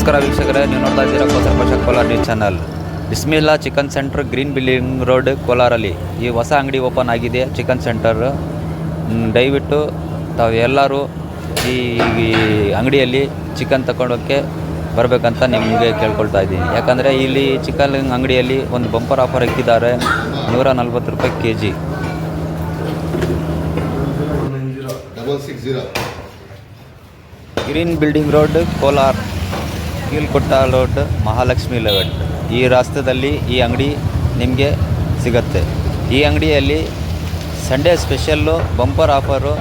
ನಮಸ್ಕಾರ ವೀಕ್ಷಕರೇ, ನೀವು ನೋಡ್ತಾ ಇದ್ದೀರಾ ಕೋಸರ ಭಾಷಾ Kolar news channel. Bismillah chicken centre, green building road, ಕೋಲಾರಲ್ಲಿ ಈ ಹೊಸ ಅಂಗಡಿ ಓಪನ್ ಆಗಿದೆ. ಚಿಕನ್ ಸೆಂಟರ್ ದಯವಿಟ್ಟು ತಾವು ಎಲ್ಲರೂ ಈ ಅಂಗಡಿಯಲ್ಲಿ ಚಿಕನ್ ತಗೊಳ್ಳೋಕ್ಕೆ ಬರಬೇಕಂತ ನಿಮಗೆ ಕೇಳ್ಕೊಳ್ತಾ ಇದ್ದೀನಿ. ಯಾಕಂದರೆ ಇಲ್ಲಿ ಚಿಕನ್ ಅಂಗಡಿಯಲ್ಲಿ ಒಂದು ಬಂಪರ್ ಆಫರ್ ಹಾಕಿದ್ದಾರೆ, 140 ರೂಪಾಯಿ kg. Green building road, Kolar, Keelukote road, Mahalakshmi layout, ಈ ರಾಸ್ತೆಯಲ್ಲಿ ಈ ಅಂಗಡಿ ನಿಮಗೆ ಸಿಗುತ್ತೆ. ಈ ಅಂಗಡಿಯಲ್ಲಿ Sunday special bumper offer.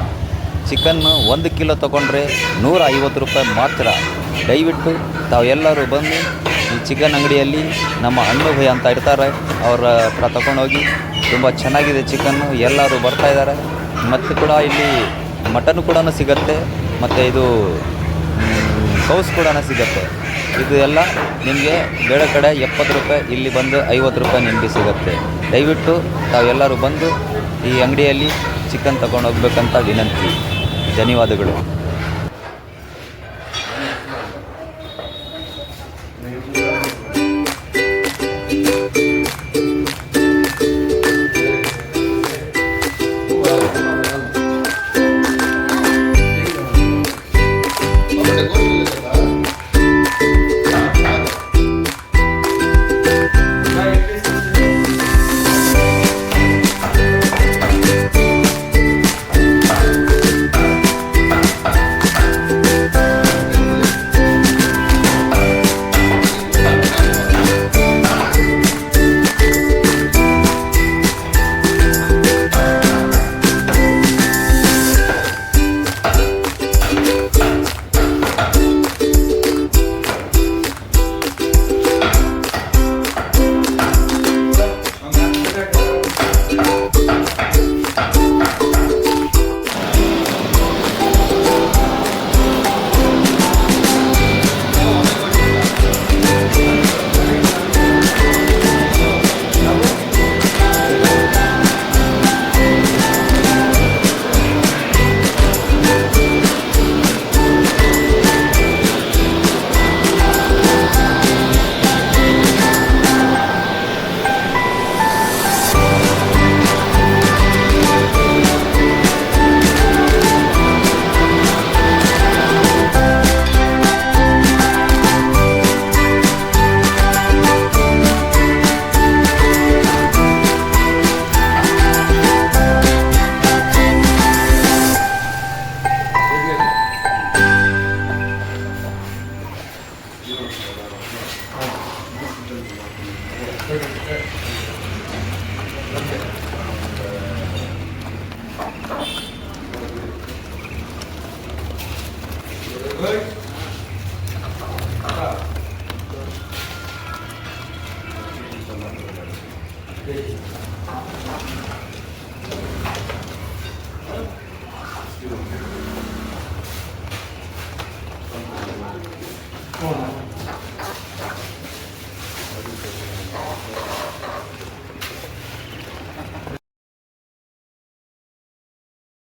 Chicken 1 kilo ತೊಗೊಂಡ್ರೆ 150 ರೂಪಾಯಿ ಮಾತ್ರ. ದಯವಿಟ್ಟು ತಾವೆಲ್ಲರೂ ಬಂದು ಈ ಚಿಕನ್ ಅಂಗಡಿಯಲ್ಲಿ ನಮ್ಮ ಹಣ್ಣು ಭಯ ಅಂತ ಇರ್ತಾರೆ, ಅವರ ಹತ್ರ ತಗೊಂಡೋಗಿ. ತುಂಬ ಚೆನ್ನಾಗಿದೆ ಚಿಕನ್ನು, ಎಲ್ಲರೂ ಬರ್ತಾಯಿದ್ದಾರೆ. ಮತ್ತು ಕೂಡ ಇಲ್ಲಿ ಮಟನ್ ಕೂಡ ಸಿಗುತ್ತೆ, ಮತ್ತು ಇದು ಕೌಸ್ ಕೂಡ ಸಿಗುತ್ತೆ. ಇದು ಎಲ್ಲ ನಿಮಗೆ ಬೇರೆ ಕಡೆ 70 ರೂಪಾಯಿ, ಇಲ್ಲಿ ಬಂದು 50 ರೂಪಾಯಿ ನಿಮಗೆ ಸಿಗುತ್ತೆ. ದಯವಿಟ್ಟು ತಾವೆಲ್ಲರೂ ಬಂದು ಈ ಅಂಗಡಿಯಲ್ಲಿ ಚಿಕನ್ ತಗೊಂಡು ಹೋಗ್ಬೇಕಂತ ವಿನಂತಿ. ಧನ್ಯವಾದಗಳು.